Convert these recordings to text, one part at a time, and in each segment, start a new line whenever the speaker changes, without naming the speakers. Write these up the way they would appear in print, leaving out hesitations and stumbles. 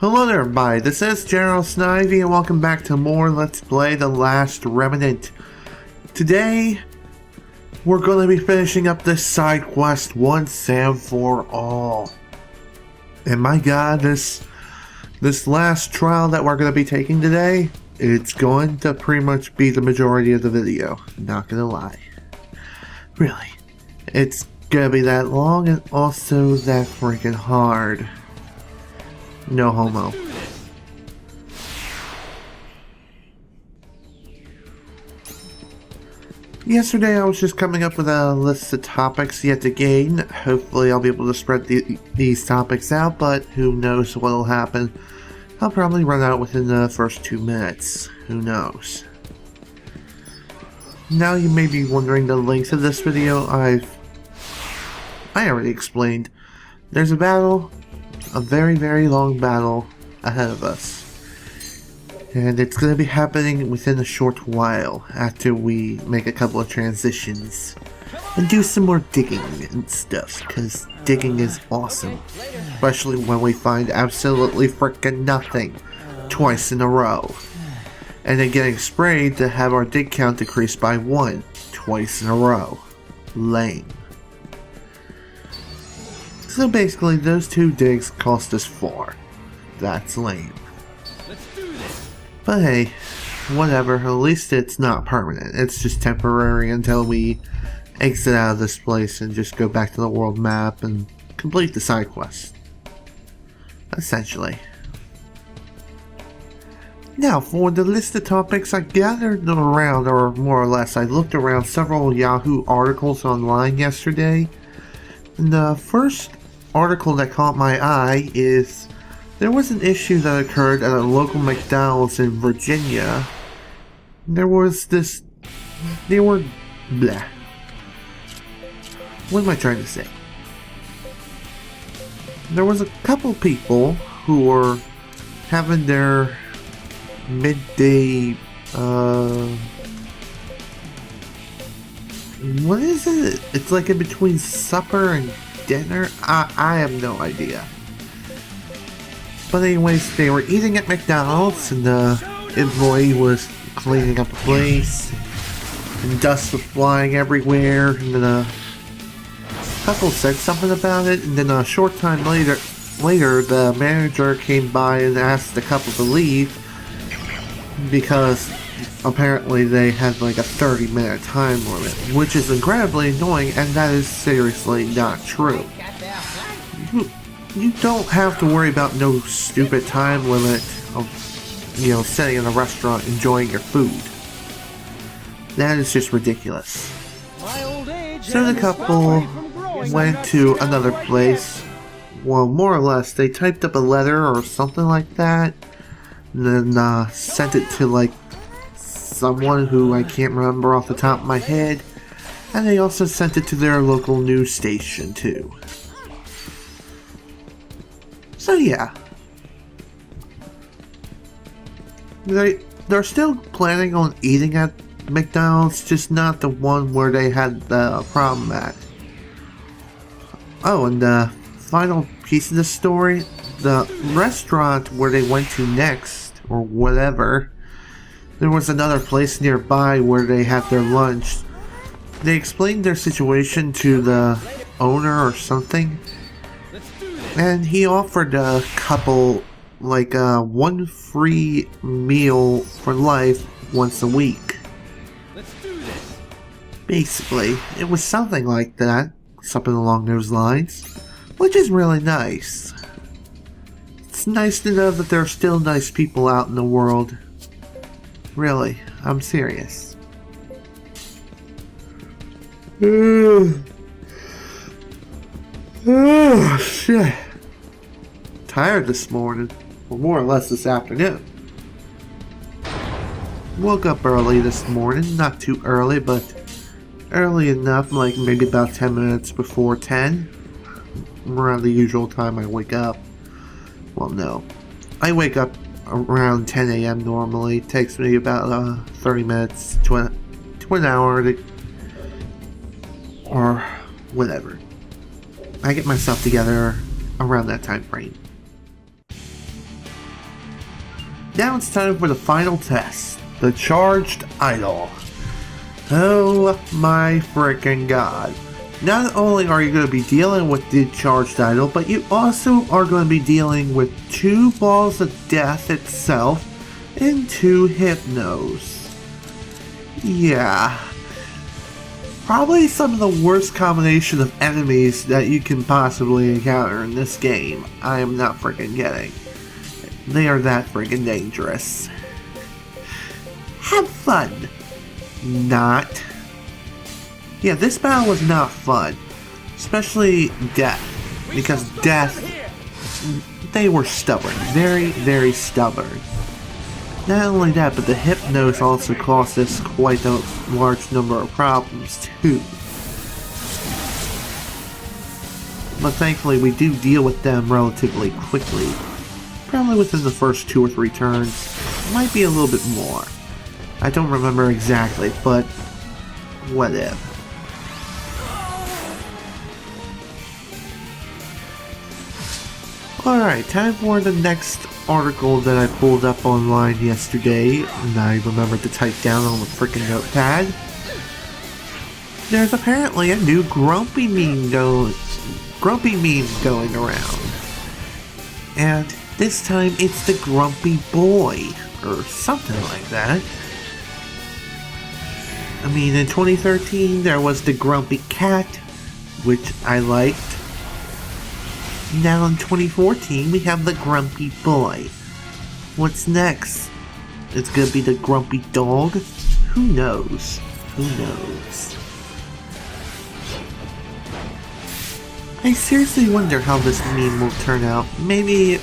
Hello there everybody, this is General Snivy and welcome back to more Let's Play The Last Remnant. Today, we're going to be finishing up this side quest once and for all. And my god, this last trial that we're going to be taking today, it's going to pretty much be the majority of the video. Not gonna lie. Really. It's gonna be that long and also that freaking hard. No homo. Yesterday I was just coming up with a list of topics yet again. Hopefully I'll be able to spread these topics out, but who knows what'll happen. I'll probably run out within the first 2 minutes. Who knows? Now you may be wondering the length of this video. I already explained. There's a battle. A very, very long battle ahead of us. And it's going to be happening within a short while after we make a couple of transitions. And do some more digging and stuff, because digging is awesome. Especially when we find absolutely frickin' nothing twice in a row. And then getting sprayed to have our dig count decrease by 1 twice in a row. Lame. So basically, those 2 digs cost us 4. That's lame. But hey, whatever, at least it's not permanent. It's just temporary until we exit out of this place and just go back to the world map and complete the side quest. Essentially. Now, for the list of topics, I gathered around, or more or less, I looked around several Yahoo articles online yesterday. And the first article that caught my eye is there was an issue that occurred at a local McDonald's in Virginia. There was this... They were... blah. What am I trying to say? There was a couple people who were having their midday... what is it? It's like in between supper and dinner? I have no idea. But anyways, they were eating at McDonald's and the employee was cleaning up the place and dust was flying everywhere, and then a couple said something about it, and then a short time later the manager came by and asked the couple to leave because apparently they had like a 30-minute time limit, which is incredibly annoying, and that is seriously not true. You don't have to worry about no stupid time limit of, you know, sitting in a restaurant enjoying your food. That is just ridiculous. So the couple went to another place. Well, more or less, they typed up a letter or something like that, and then sent it to like someone who I can't remember off the top of my head, and they also sent it to their local news station too. So yeah, they're still planning on eating at McDonald's, just not the one where they had the problem at. Oh, and the final piece of the story, the restaurant where they went to next, or whatever, there was another place nearby where they had their lunch. They explained their situation to the owner or something, and he offered a couple like one free meal for life once a week. Basically, it was something like that, something along those lines, which is really nice. It's nice to know that there are still nice people out in the world. Really, I'm serious. Oh, shit. Tired this morning, or more or less this afternoon. Woke up early this morning, not too early, but early enough, like maybe about 10 minutes before 10. Around the usual time I wake up. Well, no. I wake up around 10 a.m. normally. It takes me about 30 minutes to an hour to, or whatever. I get myself together around that time frame. Now it's time for the final test, the charged idol. Oh my freaking god. Not only are you going to be dealing with the charged idol, but you also are going to be dealing with 2 balls of death itself and 2 hypnos. Yeah. Probably some of the worst combination of enemies that you can possibly encounter in this game. I am not freaking kidding. They are that freaking dangerous. Have fun. Not. Yeah, this battle was not fun. Especially Death. Because Death, they were stubborn. Very, very stubborn. Not only that, but the hypnos also caused us quite a large number of problems too. But thankfully we do deal with them relatively quickly. Probably within the first 2 or 3 turns. Might be a little bit more. I don't remember exactly, but whatever. Alright, time for the next article that I pulled up online yesterday, and I remembered to type down on the freaking notepad. There's apparently a new grumpy meme going around. And this time it's the grumpy boy, or something like that. I mean, in 2013 there was the grumpy cat, which I liked. Now in 2014 we have the grumpy boy. What's next? It's gonna be the grumpy dog? Who knows? Who knows? I seriously wonder how this meme will turn out. Maybe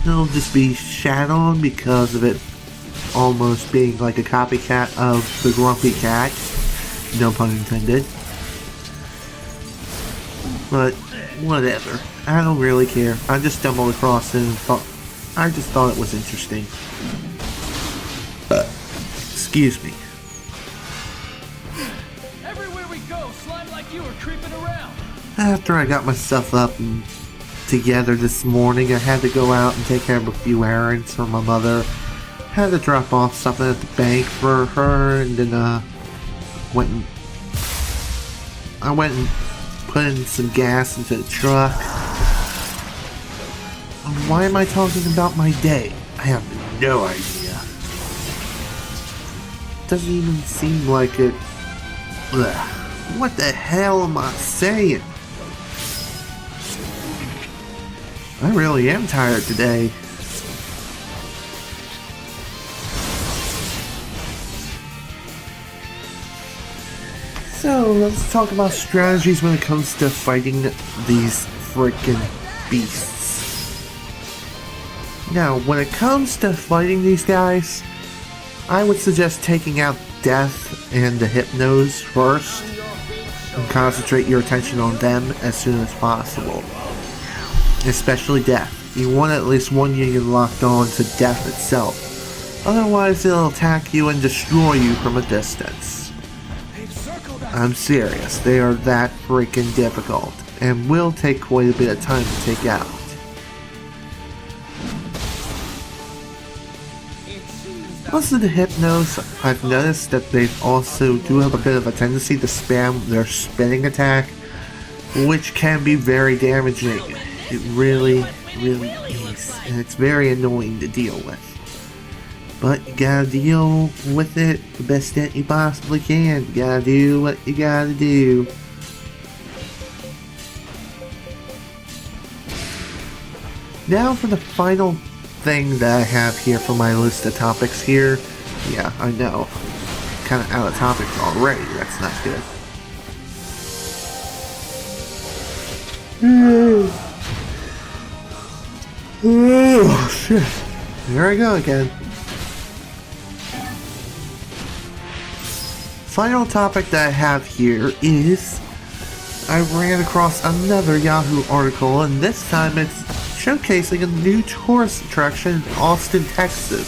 it'll just be shat on because of it almost being like a copycat of the grumpy cat. No pun intended. But whatever. I don't really care. I just stumbled across it and I just thought it was interesting. Excuse me.
Everywhere we go, slime like you are creeping around.
After I got myself up and together this morning, I had to go out and take care of a few errands for my mother. Had to drop off something at the bank for her, and then I went and put in some gas into the truck. Why am I talking about my day? I have no idea. Doesn't even seem like it. Ugh. What the hell am I saying? I really am tired today. So let's talk about strategies when it comes to fighting these freaking beasts. Now, when it comes to fighting these guys, I would suggest taking out Death and the Hypnos first, and concentrate your attention on them as soon as possible. Especially Death. You want at least one union locked on to Death itself. Otherwise, it'll attack you and destroy you from a distance. I'm serious, they are that freaking difficult, and will take quite a bit of time to take out. Also, the Hypnos, I've noticed that they also do have a bit of a tendency to spam their spinning attack, which can be very damaging. It really, really is, and it's very annoying to deal with. But you gotta deal with it the best that you possibly can. You gotta do what you gotta do. Now for the final thing that I have here for my list of topics here. Yeah, I know. Kind of out of topics already. That's not good. Oh, shit. There I go again. Final topic that I have here is I ran across another Yahoo article, and this time it's showcasing a new tourist attraction in Austin, Texas.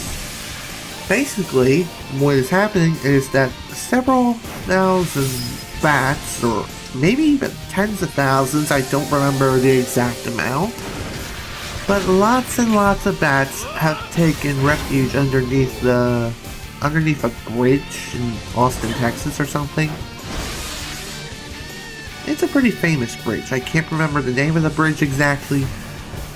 Basically, what is happening is that several thousand bats, or maybe even tens of thousands, I don't remember the exact amount, But lots and lots of bats have taken refuge underneath a bridge in Austin, Texas or something. It's a pretty famous bridge. I can't remember the name of the bridge exactly,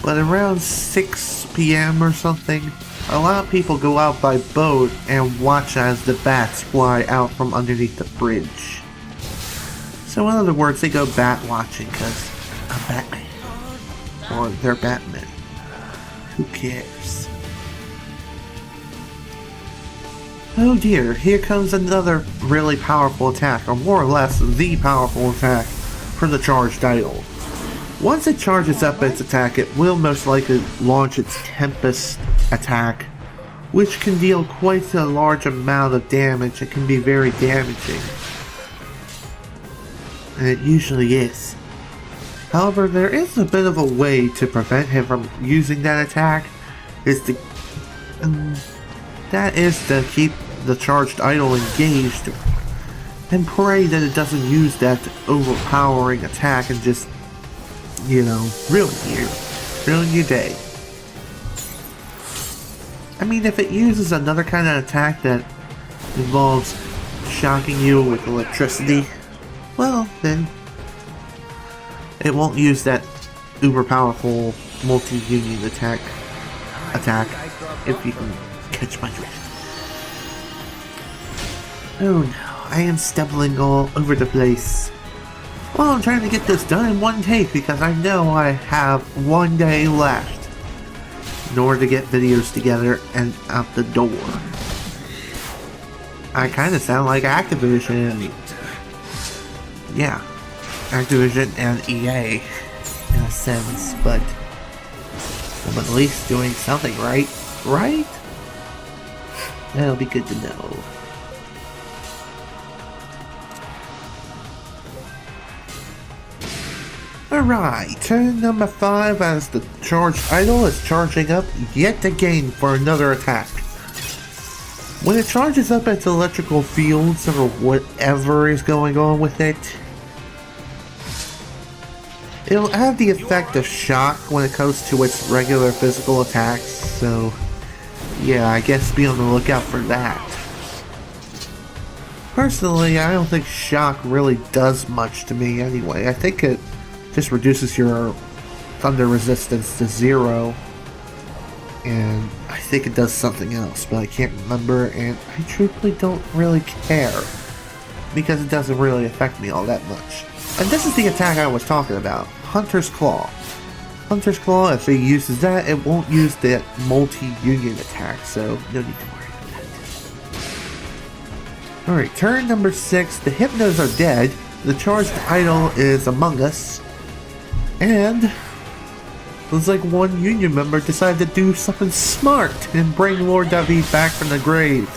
but around 6 p.m. or something, a lot of people go out by boat and watch as the bats fly out from underneath the bridge. So in other words, they go bat watching because I'm Batman. Or they're Batman. Who cares? Oh dear, here comes another really powerful attack, or more or less the powerful attack for the charged idol. Once it charges up its attack, it will most likely launch its Tempest attack, which can deal quite a large amount of damage. It can be very damaging. And it usually is. However, there is a bit of a way to prevent him from using that attack. That is to keep the charged idol engaged and pray that it doesn't use that overpowering attack and just, you know, ruin your day. I mean, if it uses another kind of attack that involves shocking you with electricity, well, then it won't use that uber powerful multi-union attack, if you can catch my drift. Oh no, I am stumbling all over the place. Well, I'm trying to get this done in one take because I know I have one day left in order to get videos together and out the door. I kind of sound like Activision. Yeah. Activision and EA in a sense, but I'm at least doing something right? Right? That'll be good to know. Alright, turn number 5 as the charged idol is charging up yet again for another attack. When it charges up its electrical fields or whatever is going on with it, it'll have the effect of shock when it goes to its regular physical attacks, so yeah, I guess be on the lookout for that. Personally, I don't think shock really does much to me anyway. I think it just reduces your thunder resistance to 0, and I think it does something else, but I can't remember, and I truthfully don't really care, because it doesn't really affect me all that much. And this is the attack I was talking about. Hunter's Claw. Hunter's Claw, if it uses that, it won't use that multi-union attack, so no need to worry about that. Alright, turn number 6. The Hypnos are dead. The charged idol is among us. And looks like one union member decided to do something smart and bring Lord David back from the grave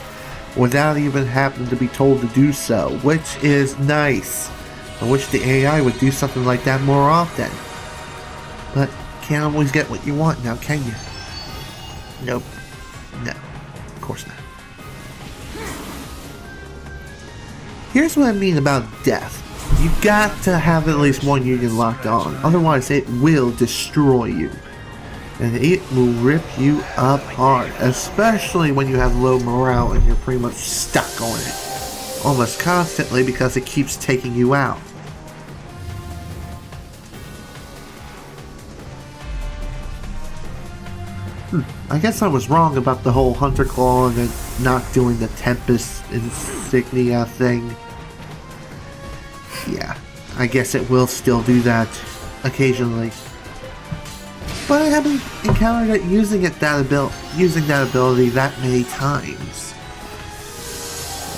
without even having to be told to do so, which is nice. I wish the AI would do something like that more often. But can't always get what you want now, can you? Nope. No. Of course not. Here's what I mean about death. You got to have at least one union locked on, otherwise it will destroy you. And it will rip you apart, especially when you have low morale and you're pretty much stuck on it almost constantly because it keeps taking you out. I guess I was wrong about the whole Hunter Claw and then not doing the Tempest insignia thing. Yeah, I guess it will still do that occasionally. But I haven't encountered it using that ability that many times.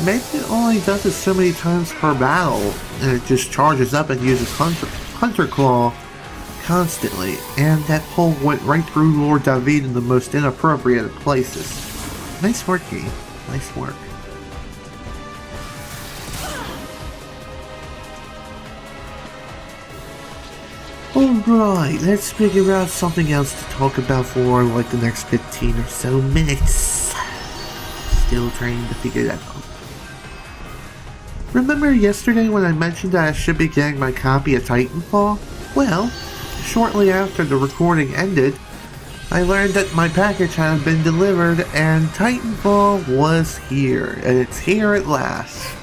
Maybe it only does it so many times per battle, and it just charges up and uses Hunter Claw constantly, and that pull went right through Lord David in the most inappropriate of places. Nice work, game. Nice work. Alright, let's figure out something else to talk about for like the next 15 or so minutes. Still trying to figure that out. Remember yesterday when I mentioned that I should be getting my copy of Titanfall? Well, shortly after the recording ended, I learned that my package had been delivered and Titanfall was here, and it's here at last.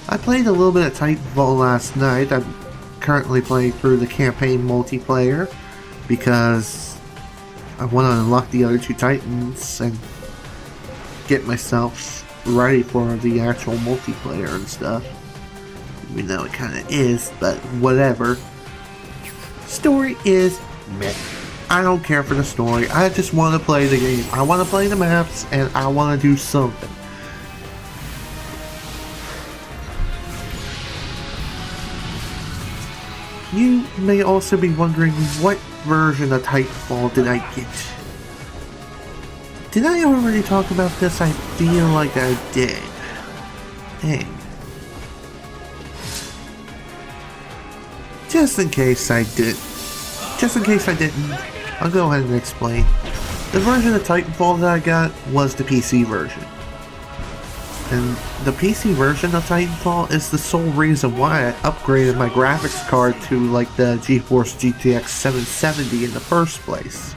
I played a little bit of Titanfall last night. I'm currently playing through the campaign multiplayer because I want to unlock the other two Titans and get myself ready for the actual multiplayer and stuff. Even though it kind of is, but whatever. Story is meh. I don't care for the story. I just want to play the game. I want to play the maps and I want to do something. You may also be wondering what version of Titanfall did I get? Did I already talk about this? I feel like I did. Dang. Just in case I didn't, I'll go ahead and explain. The version of Titanfall that I got was the PC version. And the PC version of Titanfall is the sole reason why I upgraded my graphics card to like the GeForce GTX 770 in the first place.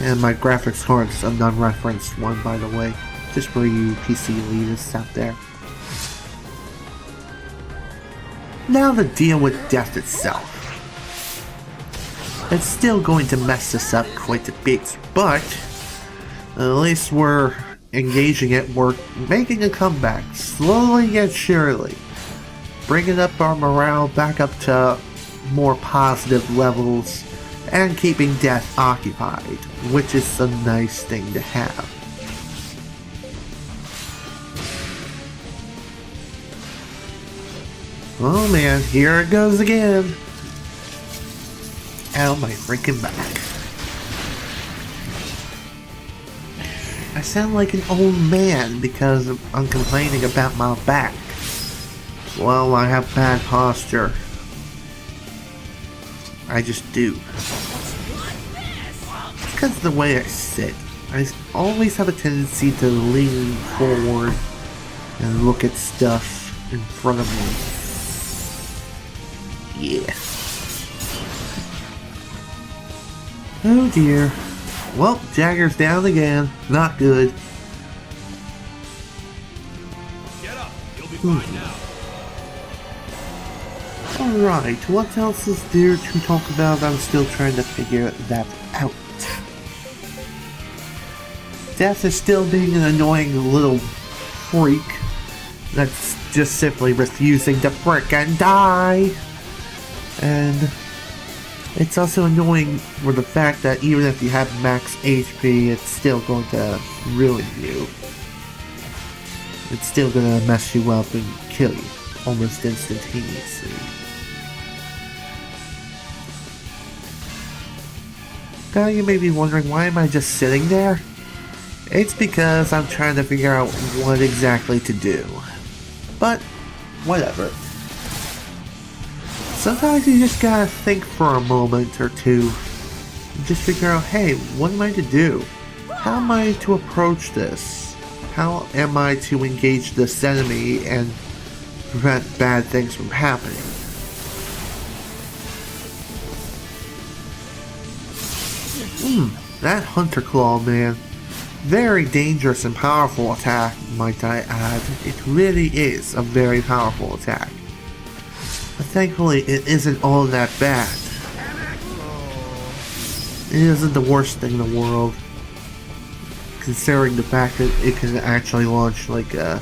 And my graphics card is a non-referenced one, by the way, just for you PC elitists out there. Now to deal with death itself. It's still going to mess us up quite a bit, but at least we're engaging it. We're making a comeback, slowly yet surely, bringing up our morale back up to more positive levels and keeping death occupied, which is a nice thing to have. Oh man, here it goes again. Ow, my freaking back. I sound like an old man because I'm complaining about my back. Well, I have bad posture. I just do. Because of the way I sit. I always have a tendency to lean forward and look at stuff in front of me. Yeah. Oh dear. Well, Jagger's down again. Not good.
Get up. You'll be fine now.
Alright, what else is there to talk about? I'm still trying to figure that out. Death is still being an annoying little freak that's just simply refusing to frickin' die. And it's also annoying for the fact that even if you have max HP, it's still going to ruin you. It's still going to mess you up and kill you almost instantaneously. Now you may be wondering, why am I just sitting there? It's because I'm trying to figure out what exactly to do. But, whatever. Sometimes you just gotta think for a moment or two. And just figure out, hey, what am I to do? How am I to approach this? How am I to engage this enemy and prevent bad things from happening? That Hunter Claw, man. Very dangerous and powerful attack, might I add. It really is a very powerful attack. But thankfully, it isn't all that bad. It isn't the worst thing in the world, considering the fact that it can actually launch like a,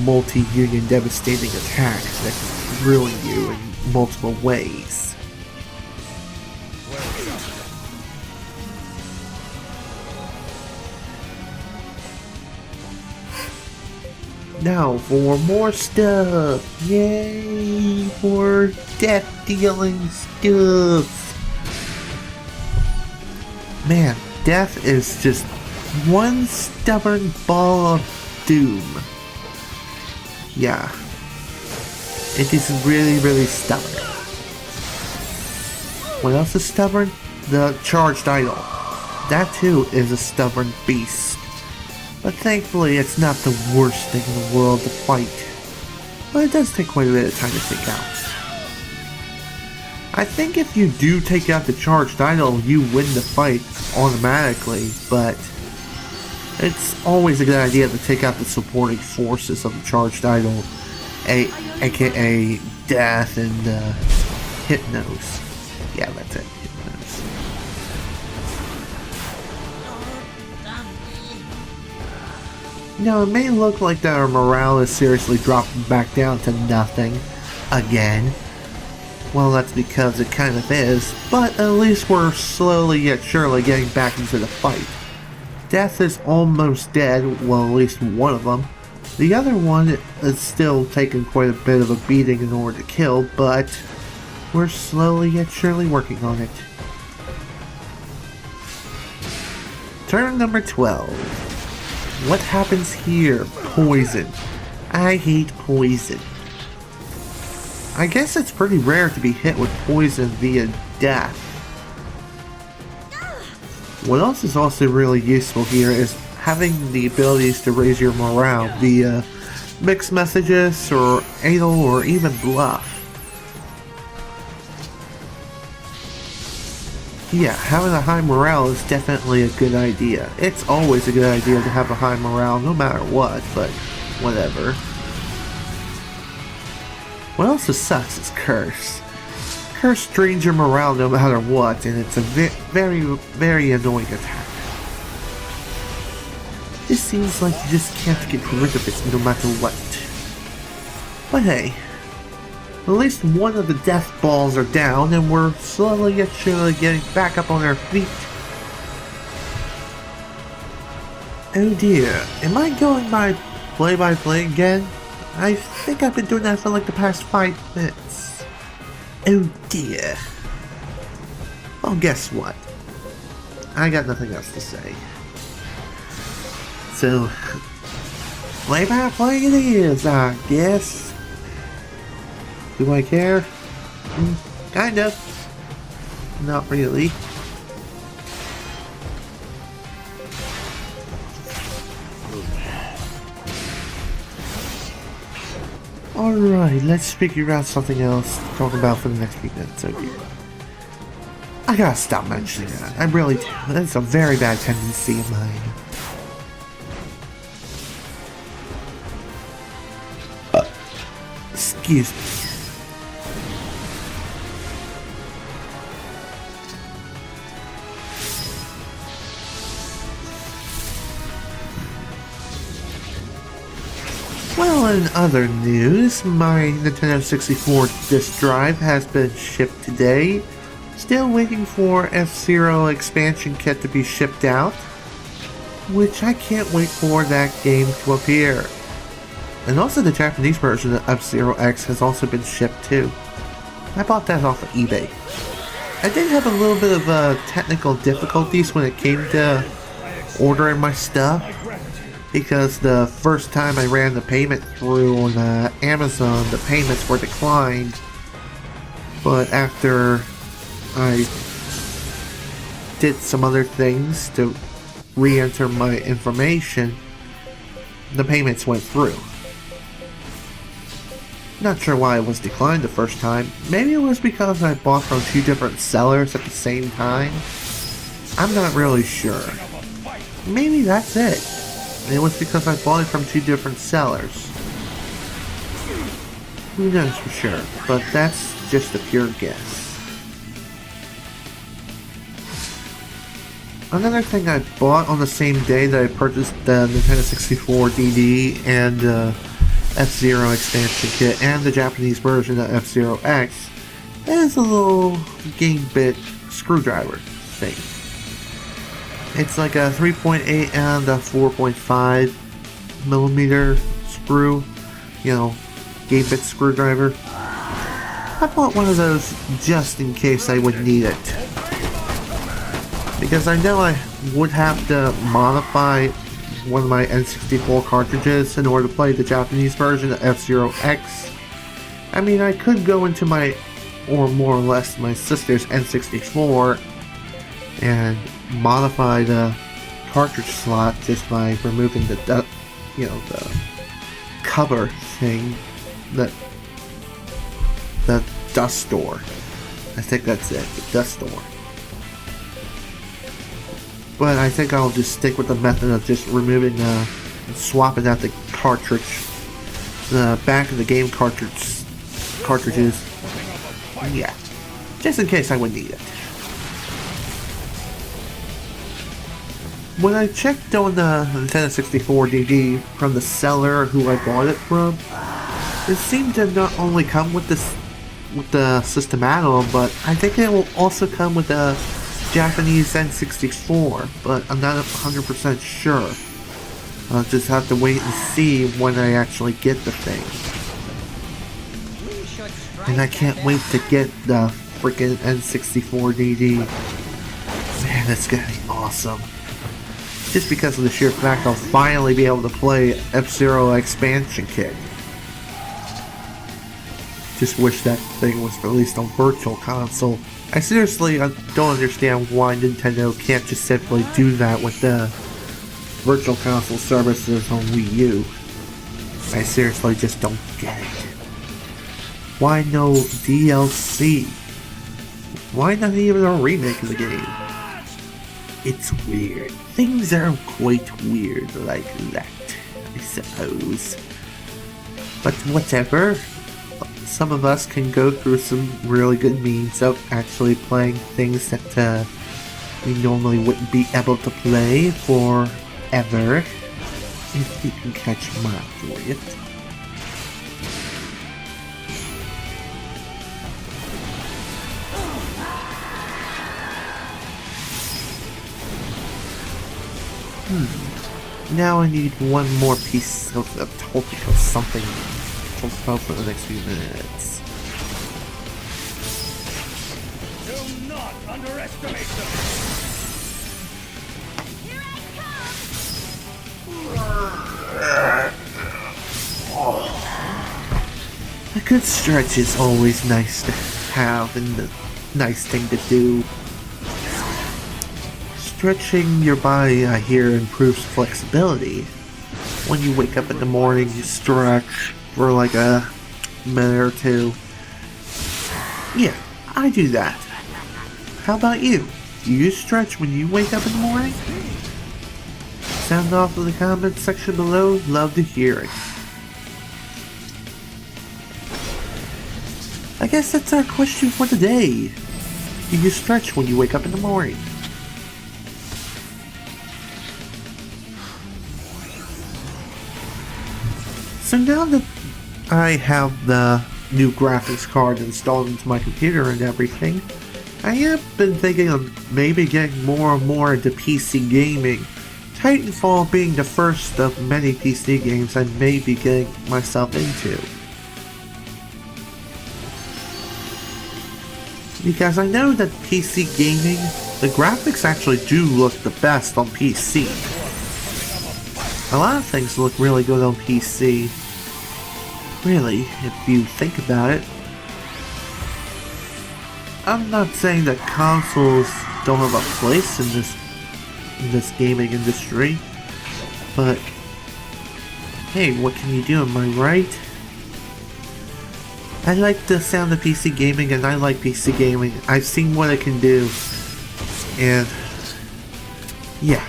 multi-union devastating attack that can ruin you in multiple ways. Now for more stuff! Yay! For death-dealing stuff! Man, death is just one stubborn ball of doom. Yeah. It is really, really stubborn. What else is stubborn? The charged idol. That too is a stubborn beast. But thankfully, it's not the worst thing in the world to fight. But it does take quite a bit of time to take out. I think if you do take out the charged idol, you win the fight automatically, but it's always a good idea to take out the supporting forces of the charged idol, aka Death and Hypnos. Yeah, that's it. Hypnos. Now, it may look like that our morale is seriously dropping back down to nothing again. Well, that's because it kind of is, but at least we're slowly yet surely getting back into the fight. Death is almost dead, well, at least one of them. The other one is still taking quite a bit of a beating in order to kill, but we're slowly yet surely working on it. Turn number 12. What happens here? Poison. I hate poison. I guess it's pretty rare to be hit with poison via death. What else is also really useful here is having the abilities to raise your morale via mixed messages or anal or even bluff. Yeah, having a high morale is definitely a good idea. It's always a good idea to have a high morale no matter what, but whatever. What also sucks is Curse. Curse drains your morale no matter what, and it's a very, very annoying attack. It seems like you just can't get rid of it no matter what. But hey, at least one of the death balls are down, and we're slowly yet surely getting back up on our feet. Oh dear, am I going by play-by-play again? I think I've been doing that for like the past 5 minutes. Oh dear. Well, guess what? I got nothing else to say. So, play-by-play it is, I guess. Do I care? Kind of. Not really. Alright, let's figure out something else to talk about for the next few minutes. Okay. I gotta stop mentioning that. I really do. That's a very bad tendency of mine. Excuse me. Well, in other news, my Nintendo 64 disk drive has been shipped today. Still waiting for F-Zero expansion kit to be shipped out, which I can't wait for that game to appear. And also the Japanese version of F-Zero X has also been shipped too. I bought that off of eBay. I did have a little bit of technical difficulties when it came to ordering my stuff, because the first time I ran the payment through on Amazon, the payments were declined. But after I did some other things to re-enter my information, the payments went through. Not sure why it was declined the first time. Maybe it was because I bought from 2 different sellers at the same time. I'm not really sure. Maybe that's it. It was because I bought it from 2 different sellers. Who knows for sure, but that's just a pure guess. Another thing I bought on the same day that I purchased the Nintendo 64 DD and F-Zero expansion kit and the Japanese version of F-Zero X is a little game bit screwdriver thing. It's like a 3.8 and a 4.5 millimeter screw, you know, game bit screwdriver. I bought one of those just in case I would need it, because I know I would have to modify one of my N64 cartridges in order to play the Japanese version of F-Zero X. I mean, I could go into my, or more or less my sister's N64 and modify the cartridge slot just by removing the cover thing, the dust door. I think that's it. The dust door. But I think I'll just stick with the method of just removing and swapping out the cartridge, the back of the game cartridges. Yeah, just in case I would need it. When I checked on the Nintendo 64 DD from the seller who I bought it from, it seemed to not only come with the system add-on, but I think it will also come with a Japanese N64, but I'm not 100% sure. I'll just have to wait and see when I actually get the thing. And I can't wait to get the freaking N64 DD. Man, that's gonna be awesome. Just because of the sheer fact I'll finally be able to play F-Zero Expansion Kit. Just wish that thing was released on Virtual Console. I seriously don't understand why Nintendo can't just simply do that with the Virtual Console services on Wii U. I seriously just don't get it. Why no DLC? Why not even a remake of the game? It's weird. Things are quite weird like that, I suppose. But whatever. Some of us can go through some really good means of actually playing things that we normally wouldn't be able to play forever. If you can catch my drift. Now I need one more piece of topic or something to talk about for the next few minutes.
Do not underestimate them.
Here I come!
A good stretch is always nice to have and a nice thing to do. Stretching your body, I hear, improves flexibility. When you wake up in the morning, you stretch for like a minute or two. Yeah, I do that. How about you? Do you stretch when you wake up in the morning? Sound off in the comments section below. Love to hear it. I guess that's our question for today. Do you stretch when you wake up in the morning? So now that I have the new graphics card installed into my computer and everything, I have been thinking of maybe getting more and more into PC gaming. Titanfall being the first of many PC games I may be getting myself into. Because I know that PC gaming, the graphics actually do look the best on PC. A lot of things look really good on PC. Really, if you think about it. I'm not saying that consoles don't have a place in this gaming industry, but hey, what can you do, am I right? I like the sound of PC gaming and I like PC gaming. I've seen what it can do, and yeah,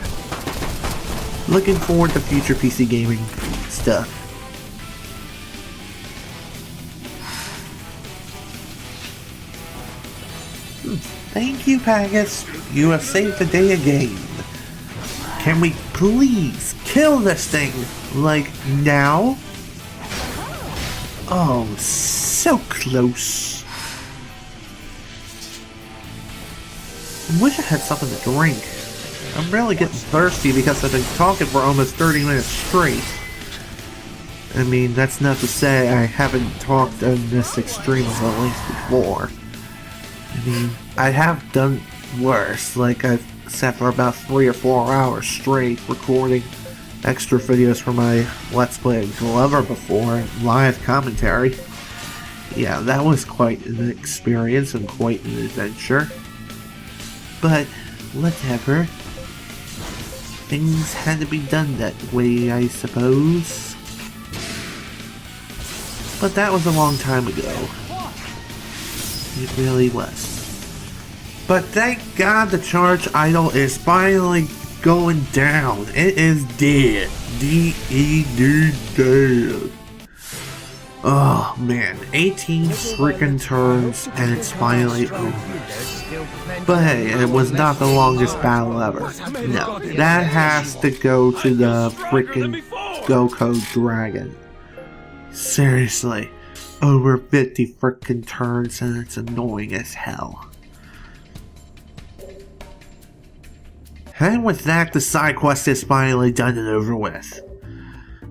looking forward to future PC gaming stuff. Thank you, Pagus. You have saved the day again. Can we please kill this thing? Like, now? Oh, so close. I wish I had something to drink. I'm really getting thirsty because I've been talking for almost 30 minutes straight. I mean, that's not to say I haven't talked in this extreme of a length before. I mean, I have done worse, like I've sat for about 3 or 4 hours straight recording extra videos for my Let's Play Glover before, live commentary. Yeah, that was quite an experience and quite an adventure. But, whatever. Things had to be done that way, I suppose. But that was a long time ago. It really was. But thank God the charge idle is finally going down. It is dead. D-E-D dead. Oh man, 18 freaking turns and it's finally over. But hey, it was not the longest battle ever. No, that has to go to the freaking Go-Code Dragon. Seriously, over 50 freaking turns and it's annoying as hell. And with that, the side quest is finally done and over with.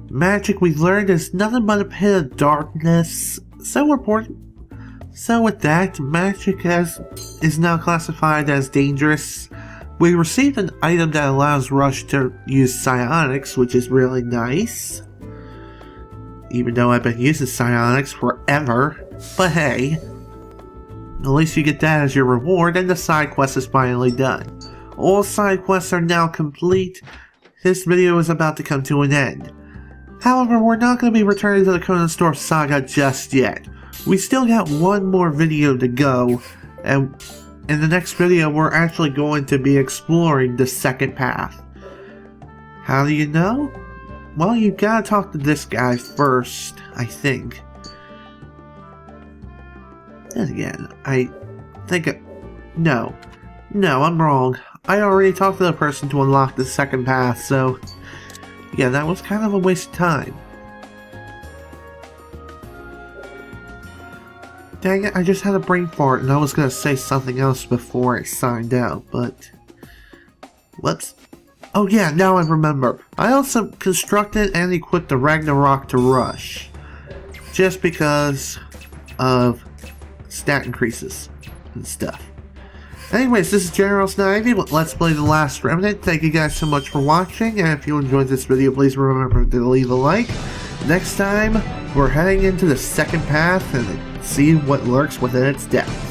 Magic, we've learned, is nothing but a pit of darkness. So with that, magic is now classified as dangerous. We received an item that allows Rush to use psionics, which is really nice. Even though I've been using psionics forever. But hey, at least you get that as your reward, and the side quest is finally done. All side quests are now complete. This video is about to come to an end. However, we're not going to be returning to the Conan Store saga just yet. We still got one more video to go, and in the next video we're actually going to be exploring the second path. How do you know? Well, you gotta talk to this guy first, I think. And again, I think... No, I'm wrong. I already talked to the person to unlock the second path, so... yeah, that was kind of a waste of time. Dang it, I just had a brain fart and I was gonna say something else before I signed out, but... whoops. Oh yeah, now I remember. I also constructed and equipped the Ragnarok to Rush. Just because of stat increases and stuff. Anyways, this is General Snivy with Let's Play The Last Remnant. Thank you guys so much for watching, and if you enjoyed this video, please remember to leave a like. Next time, we're heading into the second path and see what lurks within its depths.